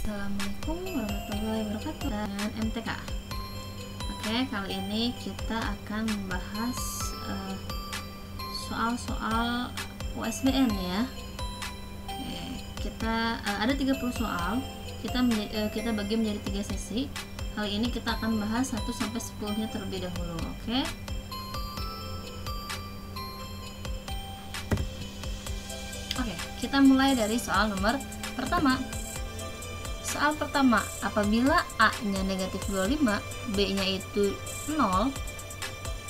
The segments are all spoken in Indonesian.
Assalamualaikum warahmatullahi wabarakatuh dan MTK. Oke, kali ini kita akan membahas soal-soal USBN ya. Oke, kita ada 30 soal. Kita bagi menjadi 3 sesi. Kali ini kita akan bahas 1 sampai 10-nya terlebih dahulu. Oke. Oke, kita mulai dari soal nomor pertama. Soal pertama, apabila A-nya negatif 25, B-nya itu 0,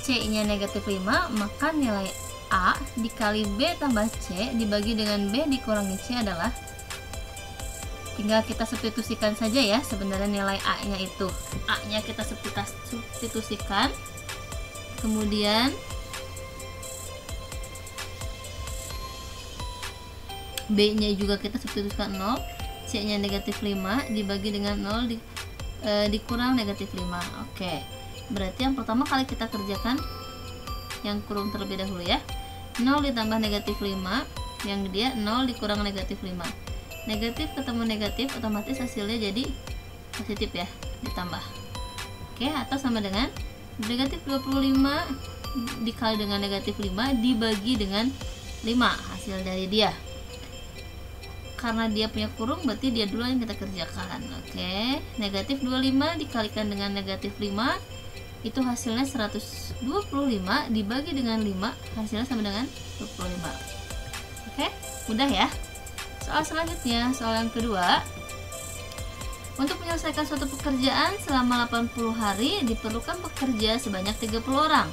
C-nya negatif 5, maka nilai A dikali B tambah C dibagi dengan B dikurangi C adalah, tinggal kita substitusikan saja ya. Sebenarnya nilai A-nya itu, A-nya kita substitusikan, kemudian B-nya juga kita substitusikan 0, C-nya negatif 5 dibagi dengan 0 dikurang negatif 5. Oke, berarti yang pertama kali kita kerjakan yang kurung terlebih dahulu ya. 0 ditambah negatif 5, yang dia 0 dikurang negatif 5. Negatif ketemu negatif, otomatis hasilnya jadi positif ya, ditambah. Oke, atau sama dengan negatif 25 dikali dengan negatif 5 dibagi dengan 5, hasil dari dia. Karena dia punya kurung, berarti dia dulu yang kita kerjakan. Oke, negatif 25 dikalikan dengan negatif 5, itu hasilnya 125 dibagi dengan 5, hasilnya sama dengan 25. Oke, mudah ya. Soal selanjutnya, soal yang kedua. Untuk menyelesaikan suatu pekerjaan selama 80 hari diperlukan pekerja sebanyak 30 orang.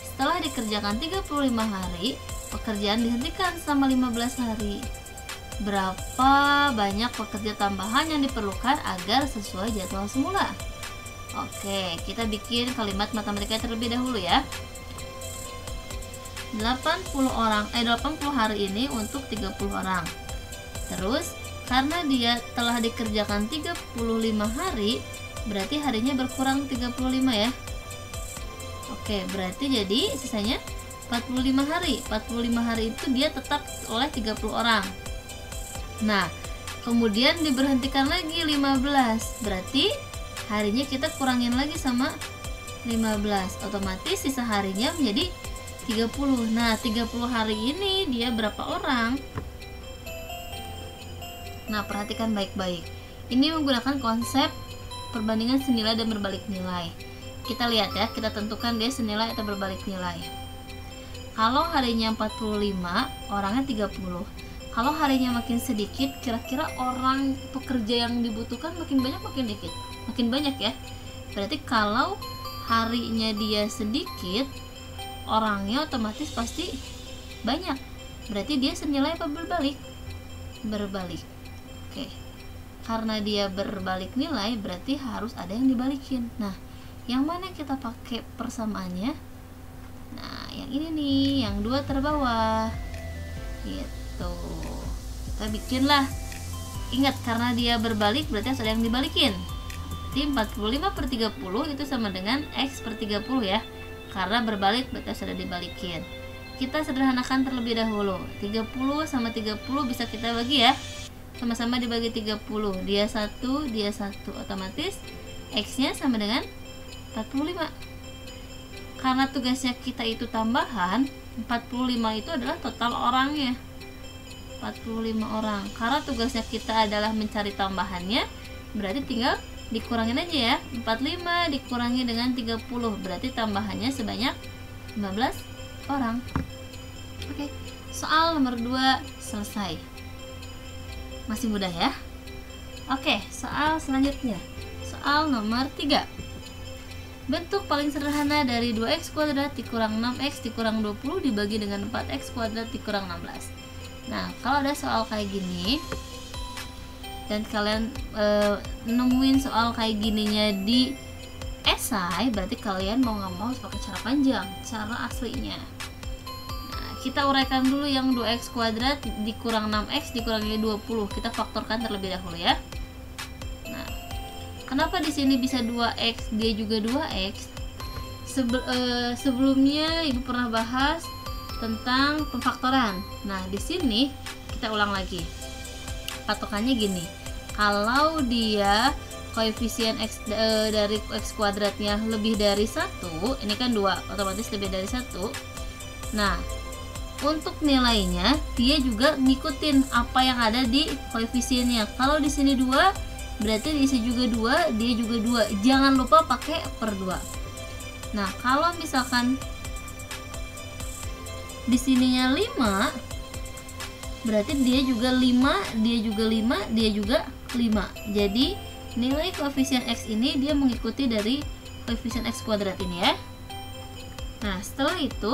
Setelah dikerjakan 35 hari, pekerjaan dihentikan selama 15 hari. Berapa banyak pekerja tambahan yang diperlukan agar sesuai jadwal semula? Oke, kita bikin kalimat matematika terlebih dahulu ya. 80 hari ini untuk 30 orang. Terus karena dia telah dikerjakan 35 hari, berarti harinya berkurang 35 ya. Oke, berarti jadi sisanya 45 hari. 45 hari itu dia tetap oleh 30 orang. Nah, kemudian diberhentikan lagi 15, berarti harinya kita kurangin lagi sama 15, otomatis sisa harinya menjadi 30. Nah, 30 hari ini dia berapa orang? Nah, perhatikan baik-baik. Ini menggunakan konsep perbandingan senilai dan berbalik nilai. Kita lihat ya, kita tentukan dia senilai atau berbalik nilai. Kalau harinya 45, orangnya 30. Kalau harinya makin sedikit, kira-kira orang pekerja yang dibutuhkan makin banyak makin dikit? Makin banyak ya. Berarti kalau harinya dia sedikit, orangnya otomatis pasti banyak. Berarti dia senilai apa berbalik? Berbalik. Oke. Karena dia berbalik nilai, berarti harus ada yang dibalikin. Nah, yang mana kita pakai persamaannya? Nah, yang ini nih, yang 2 terbawah. Gitu. Kita bikinlah. Ingat, karena dia berbalik berarti harus ada yang dibalikin. Jadi 45/30 itu sama dengan X per 30 ya. Karena berbalik berarti harus ada dibalikin. Kita sederhanakan terlebih dahulu. 30 sama 30 bisa kita bagi ya. Sama-sama dibagi 30. Dia 1, dia 1. Otomatis X nya sama dengan 45. Karena tugasnya kita itu tambahan, 45 itu adalah total orangnya. 45 orang. Karena tugasnya kita adalah mencari tambahannya, berarti tinggal dikurangin aja ya. 45 dikurangi dengan 30, berarti tambahannya sebanyak 15 orang. Oke, soal nomor 2 selesai. Masih mudah ya. Oke, soal selanjutnya. Soal nomor 3. Bentuk paling sederhana dari 2x kuadrat dikurang 6x dikurang 20 dibagi dengan 4x kuadrat dikurang 16. Nah, kalau ada soal kayak gini dan kalian nemuin soal kayak gininya di esai, berarti kalian mau nggak mau harus pakai cara panjang, cara aslinya. Nah, kita uraikan dulu yang 2x kuadrat dikurang 6x dikurangi 20. Kita faktorkan terlebih dahulu ya. Nah, kenapa di sini bisa 2x, dia juga 2x? Sebelumnya Ibu pernah bahas tentang pemfaktoran. Nah, di sini kita ulang lagi. Patokannya gini. Kalau dia koefisien x dari x kuadratnya lebih dari 1, ini kan 2, otomatis lebih dari 1. Nah, untuk nilainya dia juga ngikutin apa yang ada di koefisiennya. Kalau di sini 2, berarti di sini juga 2, dia juga 2. Jangan lupa pakai per 2. Nah, kalau misalkan di sininya 5, berarti dia juga 5, dia juga 5, dia juga 5. Jadi nilai koefisien x ini dia mengikuti dari koefisien x kuadrat ini ya. Nah, setelah itu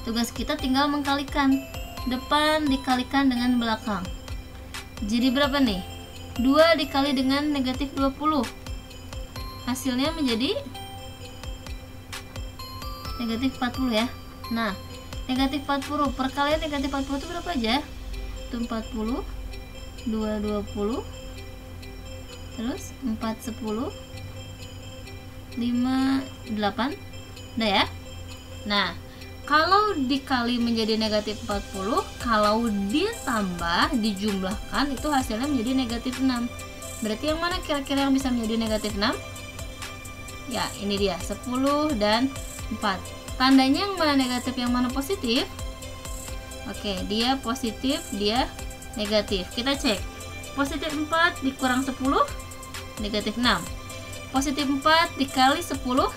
tugas kita tinggal mengkalikan depan dikalikan dengan belakang. Jadi berapa nih? 2 dikali dengan negatif 20, hasilnya menjadi negatif 40 ya. Nah, negatif 40 perkalian negatif 40 itu berapa aja? Itu 40, 2 20, terus 4 10, 5 8. Udah ya. Nah, kalau dikali menjadi negatif 40, kalau ditambah dijumlahkan itu hasilnya menjadi negatif 6. Berarti yang mana kira-kira yang bisa menjadi negatif 6? Ya, ini dia 10 dan 4. Tandanya yang mana negatif, yang mana positif? Oke, dia positif, dia negatif. Kita cek. Positif 4 dikurang 10, negatif 6. Positif 4 dikali 10,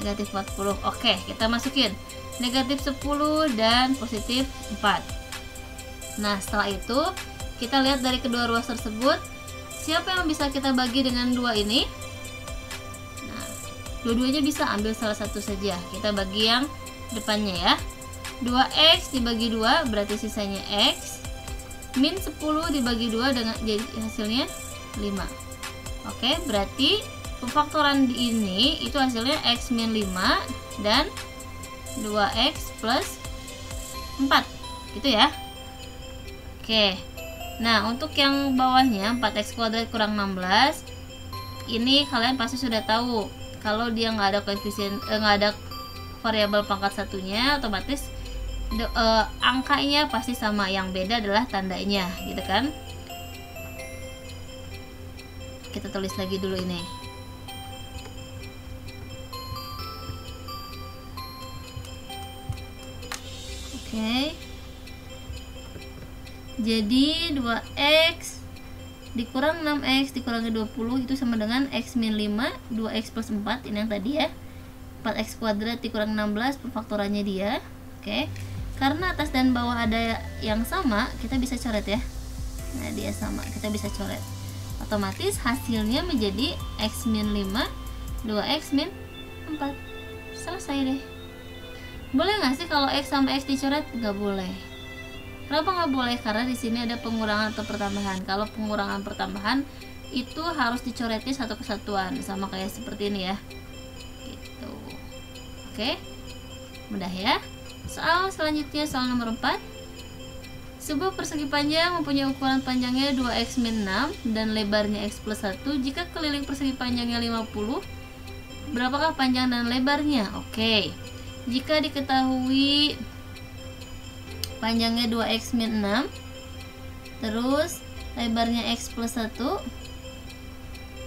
negatif 40. Oke, kita masukin negatif 10 dan positif 4. Nah, setelah itu kita lihat dari kedua ruas tersebut, siapa yang bisa kita bagi dengan 2 ini? Nah, dua-duanya bisa, ambil salah satu saja. Kita bagi yang depannya ya. 2x dibagi 2 berarti sisanya x. Min 10 dibagi 2 dengan jadi hasilnya 5. Oke, berarti pemfaktoran di ini itu hasilnya x min 5 dan 2x plus 4 gitu ya. Oke, nah untuk yang bawahnya 4x kuadrat kurang 16, ini kalian pasti sudah tahu kalau dia nggak ada koefisien, nggak ada variabel pangkat satunya, otomatis angkanya pasti sama, yang beda adalah tandanya gitu kan. Kita tulis lagi dulu ini. Oke. Jadi 2x dikurang 6x dikurangi 20 itu sama dengan x min 5, 2x plus 4, ini yang tadi ya. 4x kuadrat dikurang 16 pemfaktorannya dia. Oke. Karena atas dan bawah ada yang sama, kita bisa coret ya. Nah, dia sama, kita bisa coret. Otomatis hasilnya menjadi x min 5, 2x min 4. Selesai deh. Boleh nggak sih kalau x sama x dicoret? Nggak boleh. Kenapa nggak boleh? Karena di sini ada pengurangan atau pertambahan. Kalau pengurangan pertambahan itu harus dicoretnya satu kesatuan, sama kayak seperti ini ya. Gitu. Oke, mudah ya. Soal selanjutnya, soal nomor 4. Sebuah persegi panjang mempunyai ukuran panjangnya 2x min 6 dan lebarnya x plus 1. Jika keliling persegi panjangnya 50, berapakah panjang dan lebarnya? Oke. Jika diketahui panjangnya 2x min 6 terus lebarnya x plus 1,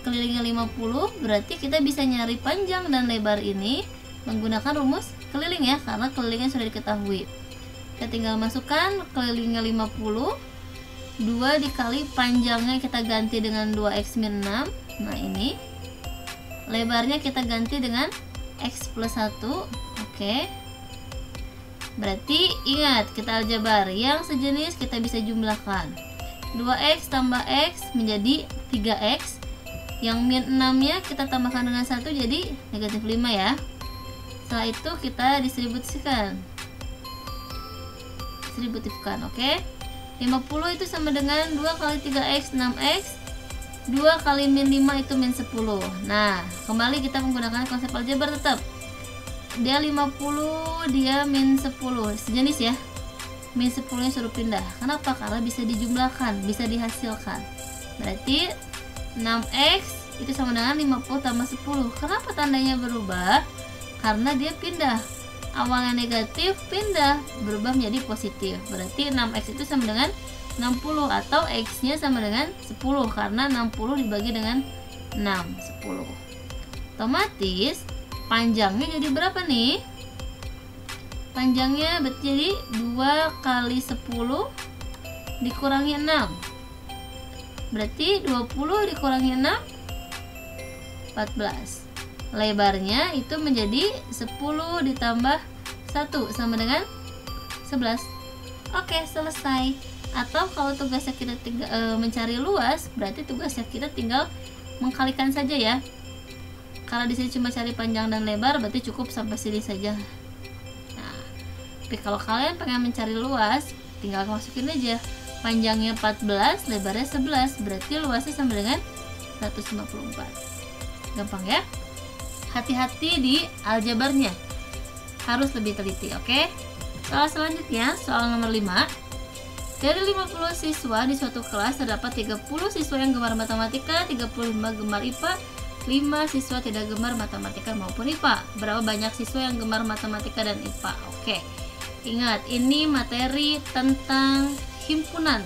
kelilingnya 50, berarti kita bisa nyari panjang dan lebar ini menggunakan rumus keliling ya, karena kelilingnya sudah diketahui. Kita tinggal masukkan kelilingnya 50, 2 dikali panjangnya kita ganti dengan 2x min 6. Nah, ini lebarnya kita ganti dengan x plus 1. Oke. Berarti ingat, kita aljabar yang sejenis kita bisa jumlahkan. 2x tambah x menjadi 3x. Yang min 6 nya kita tambahkan dengan 1 jadi negatif 5 ya. Setelah itu kita distribusikan. Oke. 50 itu sama dengan 2 kali 3x 6x, 2 kali min 5 itu min 10. Nah, kembali kita menggunakan konsep aljabar tetap. Dia 50, dia min 10, sejenis ya. Min 10 nya suruh pindah. Kenapa? Karena bisa dijumlahkan, bisa dihasilkan. Berarti 6x itu sama dengan 50 tambah 10. Kenapa tandanya berubah? Karena dia pindah. Awalnya negatif, pindah berubah menjadi positif. Berarti 6x itu sama dengan 60 atau X-nya sama dengan 10 karena 60 dibagi dengan 6, 10. Otomatis panjangnya jadi berapa nih? Panjangnya jadi 2 kali 10 dikurangi 6. Berarti 20 dikurangi 6, 14. Lebarnya itu menjadi 10 ditambah 1 sama dengan 11. Oke, selesai. Atau kalau tugasnya kita mencari luas, berarti tugasnya kita tinggal mengkalikan saja ya. Kalau di sini cuma cari panjang dan lebar, berarti cukup sampai sini saja. Nah, tapi kalau kalian pengen mencari luas, tinggal masukin aja. Panjangnya 14, lebarnya 11, berarti luasnya sama dengan 154. Gampang ya? Hati-hati di aljabarnya, harus lebih teliti, oke? Soal selanjutnya, soal nomor 5. Dari 50 siswa di suatu kelas terdapat 30 siswa yang gemar matematika, 35 gemar IPA, 5 siswa tidak gemar matematika maupun IPA. Berapa banyak siswa yang gemar matematika dan IPA? Oke. Ingat, ini materi tentang himpunan.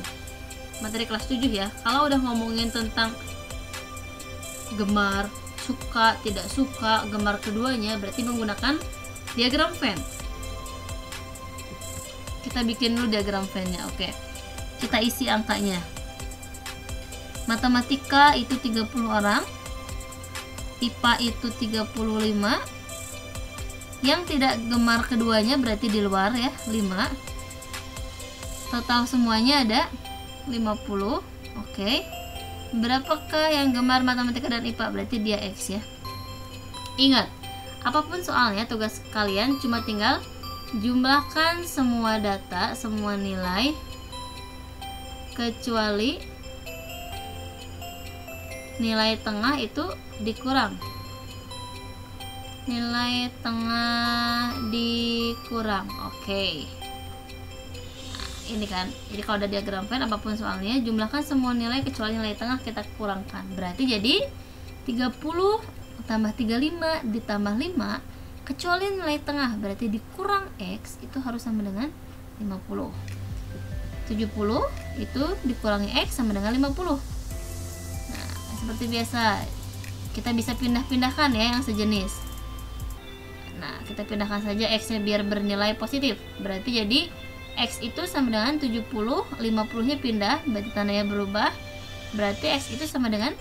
Materi kelas 7 ya. Kalau udah ngomongin tentang gemar, suka, tidak suka, gemar keduanya, berarti menggunakan diagram Venn. Kita bikin dulu diagram Venn-nya. Oke. Kita isi angkanya. Matematika itu 30 orang. IPA itu 35. Yang tidak gemar keduanya berarti di luar ya, 5. Total semuanya ada 50. Oke. Berapakah yang gemar matematika dan IPA? Berarti dia X ya. Ingat, apapun soalnya, tugas kalian cuma tinggal jumlahkan semua data, semua nilai, kecuali nilai tengah itu dikurang. Nilai tengah dikurang. Oke. Nah, ini kan. Jadi kalau ada diagram Venn, apapun soalnya, jumlahkan semua nilai kecuali nilai tengah kita kurangkan. Berarti jadi 30 tambah 35 ditambah 5 kecuali nilai tengah, berarti dikurang X itu harus sama dengan 50. 70 itu dikurangi X sama dengan 50. Nah, seperti biasa kita bisa pindah-pindahkan ya yang sejenis. Nah, kita pindahkan saja X nya biar bernilai positif. Berarti jadi X itu sama dengan 70, 50 nya pindah, berarti tandanya berubah. Berarti X itu sama dengan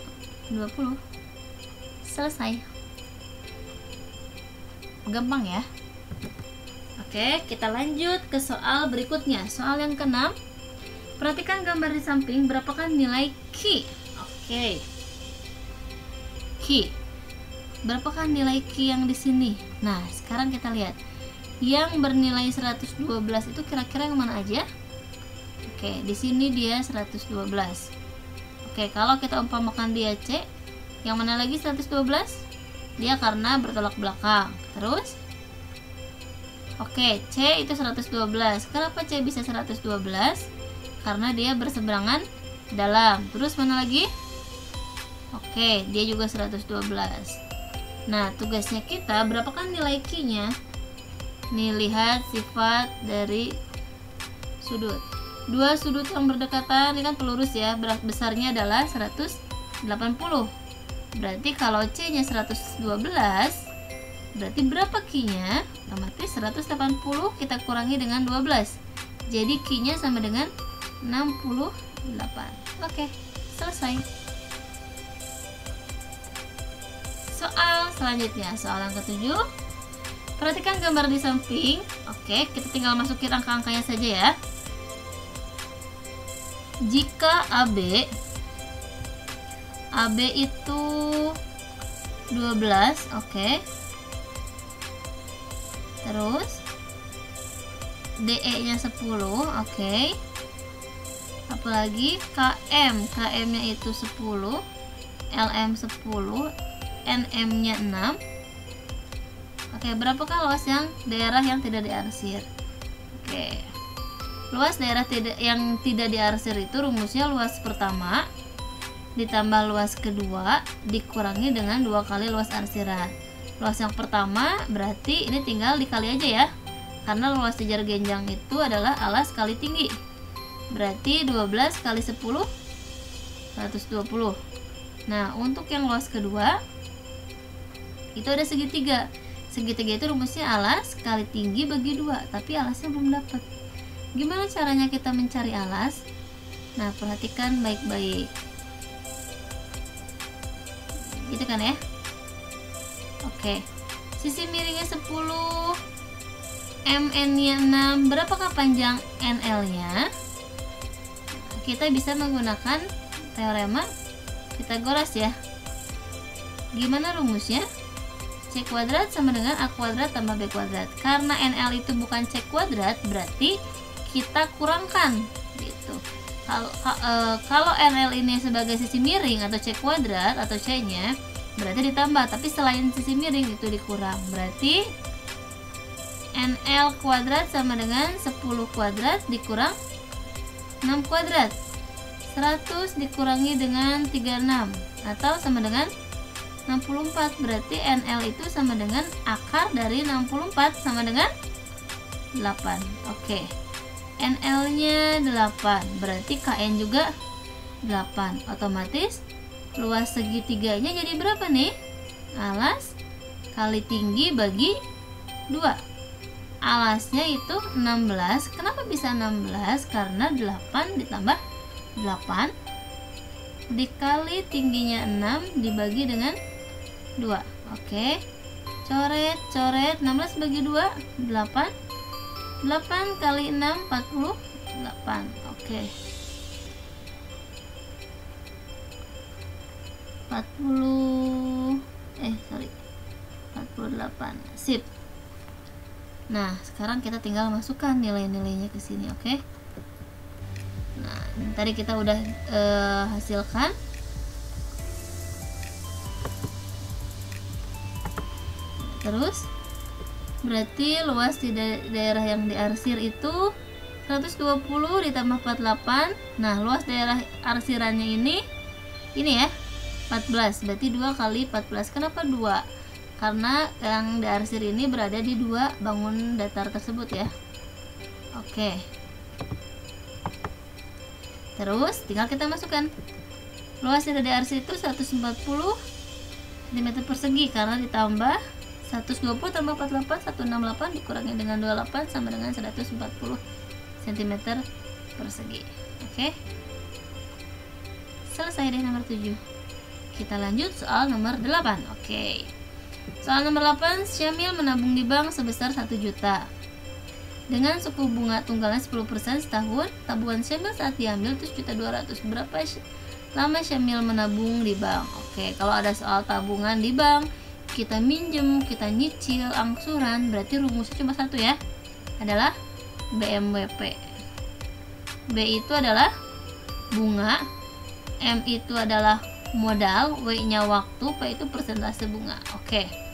20. Selesai. Gampang ya. Oke, kita lanjut ke soal berikutnya. Soal yang ke-6. Perhatikan gambar di samping, berapakah nilai Q? Oke. Q. Berapakah nilai Q yang di sini? Nah, sekarang kita lihat. Yang bernilai 112 itu kira-kira yang mana aja? Oke, di sini dia 112. Oke, kalau kita umpamakan dia C, yang mana lagi 112? Dia karena bertolak belakang. Terus oke, C itu 112. Kenapa C bisa 112? Karena dia berseberangan dalam. Terus mana lagi? Oke, dia juga 112. Nah, tugasnya kita berapakah nilai Q-nya? Nih, lihat sifat dari sudut. Dua sudut yang berdekatan, ini kan pelurus ya, besarnya adalah 180. Berarti kalau C-nya 112, berarti berapa Q-nya? Otomatis 180 kita kurangi dengan 12. Jadi Q-nya sama dengan 68. Oke, selesai. Soal selanjutnya, soal yang ke-7. Perhatikan gambar di samping. Oke, kita tinggal masukin angka-angkanya saja ya. Jika AB itu 12, oke. Terus DE nya 10, oke. Apalagi KM nya itu 10, LM 10, NM nya 6. Oke, berapakah luas daerah yang tidak diarsir? Oke. Luas daerah yang tidak diarsir itu rumusnya luas pertama ditambah luas kedua dikurangi dengan 2 kali luas arsiran. Luas yang pertama berarti ini tinggal dikali aja ya, karena luas jejar genjang itu adalah alas kali tinggi. Berarti 12 kali 10 120. Nah, untuk yang luas kedua itu ada segitiga. Segitiga itu rumusnya alas kali tinggi bagi 2, tapi alasnya belum dapat. Gimana caranya kita mencari alas? Nah, perhatikan baik-baik. Gitu kan ya? Oke. Sisi miringnya 10, MN-nya 6. Berapakah panjang NL-nya? Kita bisa menggunakan teorema Pythagoras ya. Gimana rumusnya? C kuadrat sama dengan A kuadrat tambah B kuadrat. Karena NL itu bukan C kuadrat, berarti kita kurangkan gitu. Kalau NL ini sebagai sisi miring atau C kuadrat atau C-nya, berarti ditambah, tapi selain sisi miring itu dikurang. Berarti NL kuadrat sama dengan 10 kuadrat dikurang 6 kuadrat. 100 dikurangi dengan 36 atau sama dengan 64. Berarti NL itu sama dengan akar dari 64 sama dengan 8. Oke. NL-nya 8. Berarti KN juga 8. Otomatis luas segitiganya jadi berapa nih? Alas kali tinggi bagi 2. Alasnya itu 16. Kenapa bisa 16? Karena 8 ditambah 8 dikali tingginya 6 dibagi dengan 2. Oke. Coret 16 bagi 2 8. 8 kali 6 48. Oke. 48. Sip. Nah, sekarang kita tinggal masukkan nilai-nilainya ke sini, oke? Nah, tadi kita udah hasilkan. Terus berarti luas di daerah yang diarsir itu 120 ditambah 48. Nah, luas daerah arsirannya ini ya 14. Berarti 2 kali 14. Kenapa 2? Karena yang diarsir ini berada di 2 bangun datar tersebut ya. Oke. Terus tinggal kita masukkan. Luas yang diarsir itu 140 cm persegi karena ditambah 120 tambah 48 168 dikurangi dengan 28 sama dengan 140 cm persegi. Oke. Selesai deh nomor 7. Kita lanjut soal nomor 8. Oke. Soal nomor 8, Syamil menabung di bank sebesar 1 juta. Dengan suku bunga tunggalnya 10% setahun, tabungan Syamil saat diambil itu 1.200.000. Berapa lama Syamil menabung di bank? Oke, kalau ada soal tabungan di bank, kita minjem, kita nyicil, angsuran, berarti rumusnya cuma satu ya. Adalah BMWP. B itu adalah bunga, M itu adalah modal, W-nya waktu, P itu persentase bunga. Oke.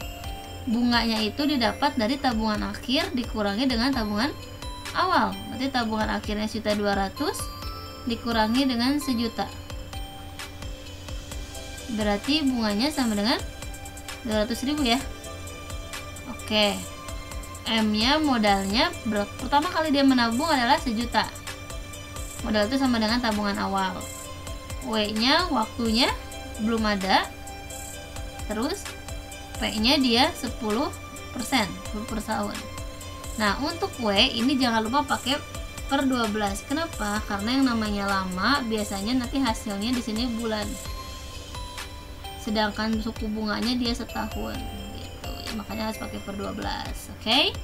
Bunganya itu didapat dari tabungan akhir dikurangi dengan tabungan awal. Berarti tabungan akhirnya 1.200.000 dikurangi dengan 1 juta. Berarti bunganya sama dengan 200.000 ya. Oke. M-nya modalnya pertama kali dia menabung adalah 1 juta. Modal itu sama dengan tabungan awal. W-nya waktunya belum ada. Terus P-nya dia 10% per tahun. Nah, untuk W ini jangan lupa pakai per 12. Kenapa? Karena yang namanya lama biasanya nanti hasilnya di sini bulan. Sedangkan suku bunganya dia setahun gitu. Ya, makanya harus pakai per 12. Oke.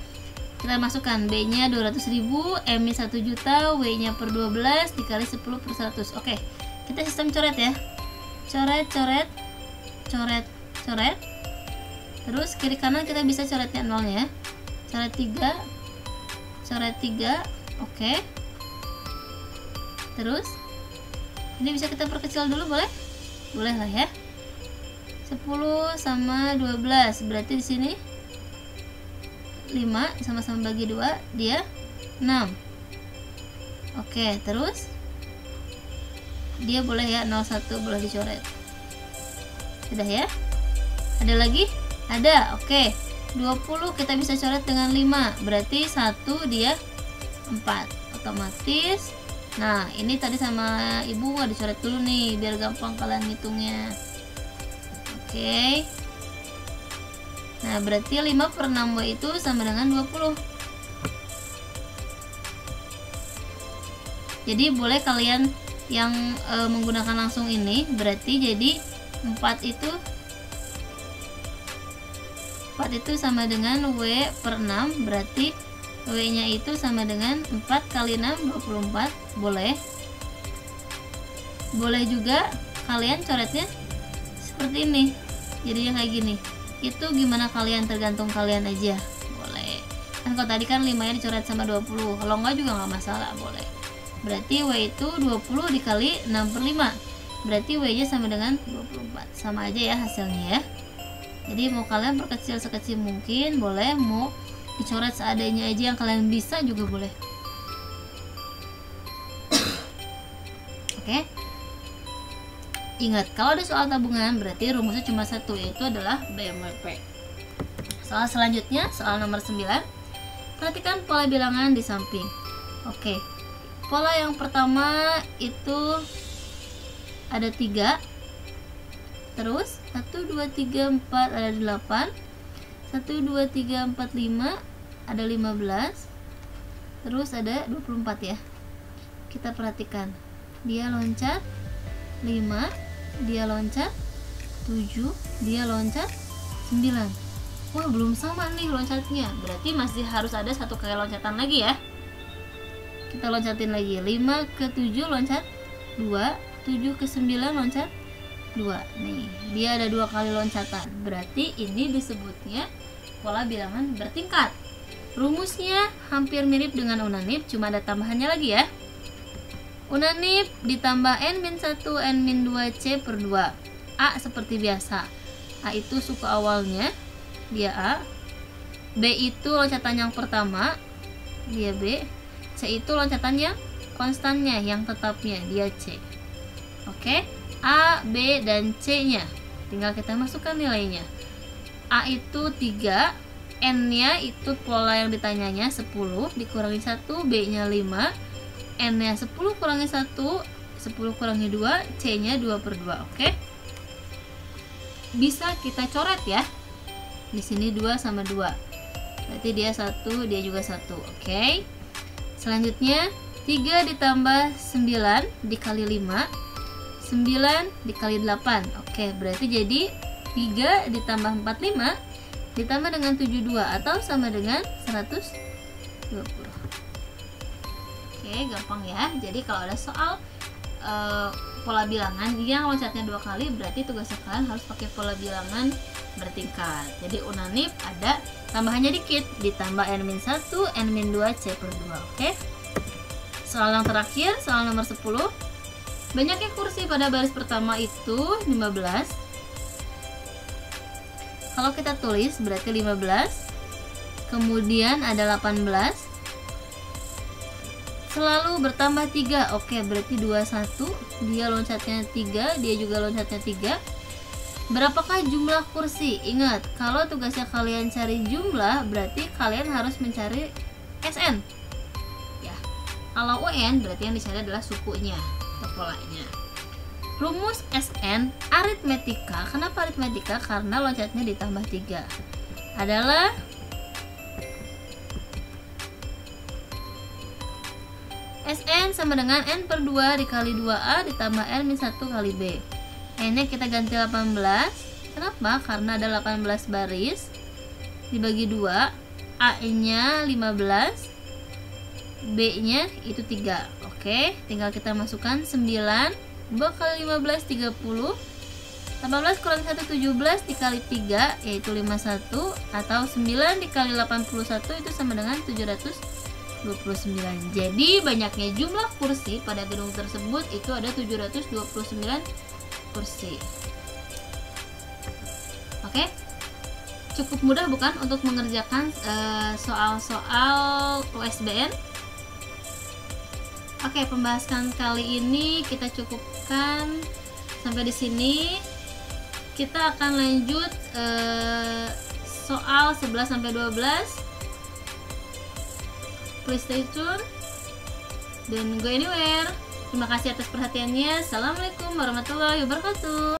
Kita masukkan B-nya 200.000, M-nya 1 juta, W-nya per 12 dikali 10 per 100. Oke. Kita sistem coret ya. Coret. Terus kiri kanan kita bisa coretnya nolnya ya. Coret 3. Oke. Terus ini bisa kita perkecil dulu, boleh? Boleh lah ya. 10 sama 12 berarti di sini 5 sama-sama bagi 2 dia 6. Oke, terus dia boleh ya 01 boleh dicoret. Sudah ya? Ada lagi? Ada. Oke. 20 kita bisa coret dengan 5. Berarti 1 dia 4. Otomatis Nah, ini tadi sama ibu nggak dicoret dulu nih biar gampang kalian ngitungnya. Oke. Nah, berarti 5/6W itu sama dengan 20. Jadi boleh kalian yang menggunakan langsung ini, berarti jadi 4 itu sama dengan W/6, berarti W nya itu sama dengan 4 kali 6, 24. Boleh juga kalian coretnya seperti ini, jadinya kayak gini. Itu gimana kalian, tergantung kalian aja. Boleh kan, kalau tadi kan 5 nya dicoret sama 20, kalau enggak juga nggak masalah, boleh. Berarti W itu 20 dikali 6/5, berarti W nya sama dengan 24. Sama aja ya hasilnya ya. Jadi mau kalian perkecil sekecil mungkin boleh, mau dicoret seadanya aja yang kalian bisa juga boleh. Oke. Ingat, kalau ada soal tabungan berarti rumusnya cuma satu, yaitu adalah BMWP. Soal selanjutnya, soal nomor 9. Perhatikan pola bilangan di samping. Oke. Pola yang pertama itu ada 3. Terus 1 2 3 4 ada 8. 1 2 3 4 5 ada 15. Terus ada 24 ya. Kita perhatikan. Dia loncat 5, dia loncat 7, dia loncat 9. Wah, belum sama nih loncatnya. Berarti masih harus ada satu kali loncatan lagi ya. Kita loncatin lagi. 5 ke 7 loncat 2, 7 ke 9 loncat 2. Nih, dia ada 2 kali loncatan. Berarti ini disebutnya pola bilangan bertingkat. Rumusnya hampir mirip dengan unanip, cuma ada tambahannya lagi ya. Unanip ditambah n-1 n-2 C/2. A seperti biasa. A itu suku awalnya, dia A. B itu loncatan yang pertama, dia B. C itu loncatan yang konstannya, yang tetapnya, dia C. Oke, A, B, dan C nya tinggal kita masukkan nilainya. A itu 3, N nya itu pola yang ditanyanya 10 dikurangi 1, B nya 5, N nya 10 kurangi 1, 10 kurangi 2, C nya 2/2. Oke, bisa kita coret ya. Di sini 2 sama 2, berarti dia 1, dia juga 1. Oke, selanjutnya 3 ditambah 9 dikali 5, 9 dikali 8. Oke, berarti jadi 3 ditambah 45 ditambah dengan 72 atau sama dengan 120. Oke, gampang ya. Jadi kalau ada soal pola bilangan yang loncatnya 2 kali, berarti tugasnya kalian harus pakai pola bilangan bertingkat. Jadi unanip ada tambahannya dikit, ditambah n-1 n-2 C/2. Oke. Soal yang terakhir, soal nomor 10. Banyaknya kursi pada baris pertama itu 15. Kalau kita tulis berarti 15. Kemudian ada 18. Selalu bertambah 3. Oke, berarti 21. Dia loncatnya 3, dia juga loncatnya 3. Berapakah jumlah kursi? Ingat, kalau tugasnya kalian cari jumlah, berarti kalian harus mencari SN. Ya. Kalau UN berarti yang dicari adalah sukunya atau polanya. Rumus SN aritmetika. Kenapa aritmetika? Karena loncatnya ditambah 3. Adalah SN sama dengan n/2 dikali 2A ditambah n-1 kali B. N-nya kita ganti 18. Kenapa? Karena ada 18 baris dibagi 2. A-nya 15, B-nya itu 3. Oke, tinggal kita masukkan 9. 2 kali 15 30. 18 kurang 1 17 dikali 3 yaitu 51, atau 9 dikali 81 itu sama dengan 729. Jadi banyaknya jumlah kursi pada gedung tersebut itu ada 729 kursi. Oke, cukup mudah bukan untuk mengerjakan soal-soal USBN? Oke, pembahasan kali ini kita cukupkan sampai di sini. Kita akan lanjut soal 11 sampai 12. Please stay tune. Don't go anywhere. Terima kasih atas perhatiannya. Assalamualaikum warahmatullahi wabarakatuh.